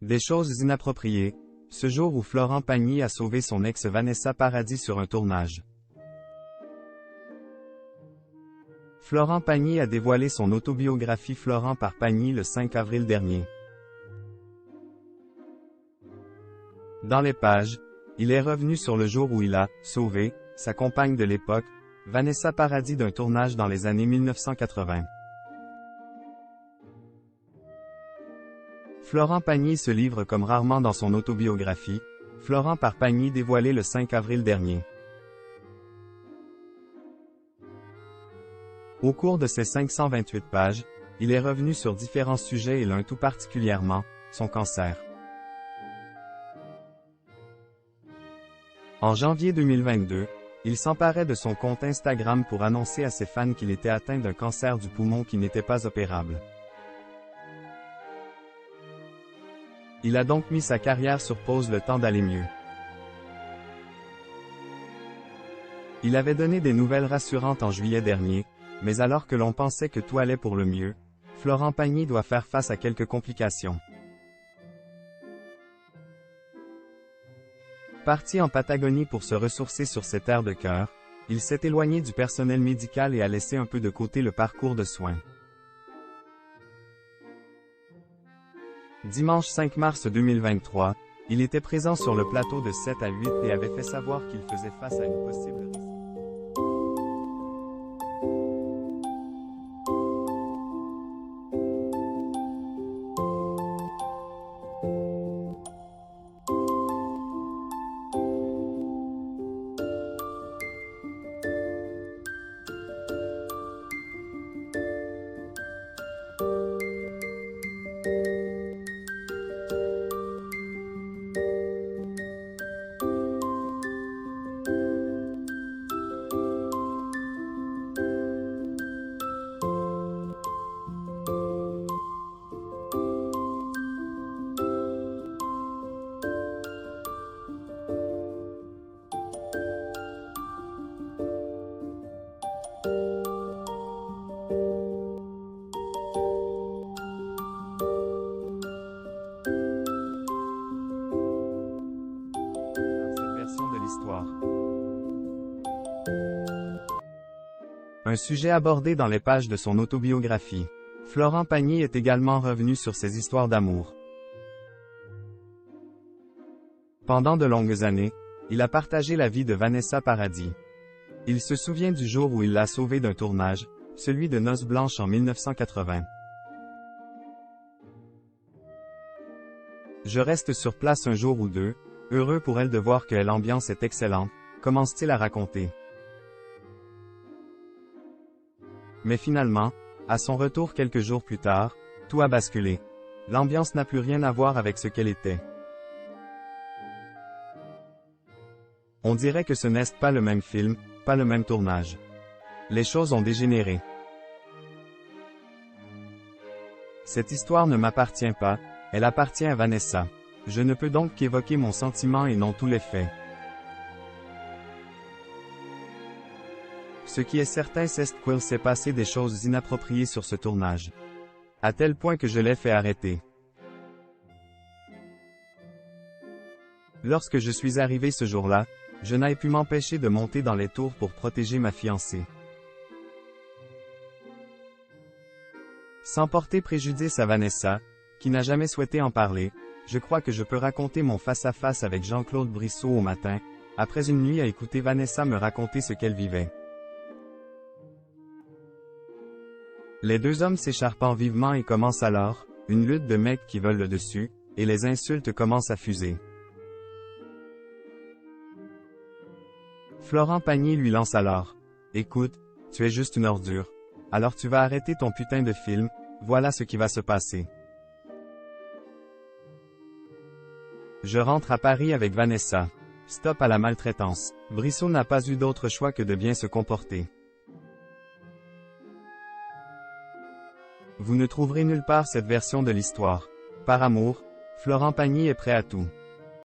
Des choses inappropriées, ce jour où Florent Pagny a sauvé son ex Vanessa Paradis sur un tournage. Florent Pagny a dévoilé son autobiographie Florent par Pagny le 5 avril dernier. Dans les pages, il est revenu sur le jour où il a sauvé sa compagne de l'époque, Vanessa Paradis d'un tournage dans les années 1980. Florent Pagny se livre comme rarement dans son autobiographie, Florent par Pagny dévoilée le 5 avril dernier. Au cours de ces 528 pages, il est revenu sur différents sujets et l'un tout particulièrement, son cancer. En janvier 2022, il s'emparait de son compte Instagram pour annoncer à ses fans qu'il était atteint d'un cancer du poumon qui n'était pas opérable. Il a donc mis sa carrière sur pause le temps d'aller mieux. Il avait donné des nouvelles rassurantes en juillet dernier, mais alors que l'on pensait que tout allait pour le mieux, Florent Pagny doit faire face à quelques complications. Parti en Patagonie pour se ressourcer sur ses terres de cœur, il s'est éloigné du personnel médical et a laissé un peu de côté le parcours de soins. Dimanche 5 mars 2023, il était présent sur le plateau de 7 à 8 et avait fait savoir qu'il faisait face à une possible risque. De l'histoire. Un sujet abordé dans les pages de son autobiographie. Florent Pagny est également revenu sur ses histoires d'amour. Pendant de longues années, il a partagé la vie de Vanessa Paradis. Il se souvient du jour où il l'a sauvée d'un tournage, celui de Noces blanches en 1980. Je reste sur place un jour ou deux, heureux pour elle de voir que l'ambiance est excellente, commence-t-il à raconter. Mais finalement, à son retour quelques jours plus tard, tout a basculé. L'ambiance n'a plus rien à voir avec ce qu'elle était. On dirait que ce n'est pas le même film, pas le même tournage. Les choses ont dégénéré. Cette histoire ne m'appartient pas, elle appartient à Vanessa. Je ne peux donc qu'évoquer mon sentiment et non tous les faits. Ce qui est certain c'est qu'il s'est passé des choses inappropriées sur ce tournage. À tel point que je l'ai fait arrêter. Lorsque je suis arrivé ce jour-là, je n'ai pu m'empêcher de monter dans les tours pour protéger ma fiancée. Sans porter préjudice à Vanessa, qui n'a jamais souhaité en parler, je crois que je peux raconter mon face-à-face avec Jean-Claude Brissot au matin, après une nuit à écouter Vanessa me raconter ce qu'elle vivait. Les deux hommes s'écharpant vivement et commence alors, une lutte de mecs qui veulent le dessus, et les insultes commencent à fuser. Florent Pagny lui lance alors. Écoute, tu es juste une ordure. Alors tu vas arrêter ton putain de film, voilà ce qui va se passer. Je rentre à Paris avec Vanessa. Stop à la maltraitance. Brissot n'a pas eu d'autre choix que de bien se comporter. Vous ne trouverez nulle part cette version de l'histoire. Par amour, Florent Pagny est prêt à tout.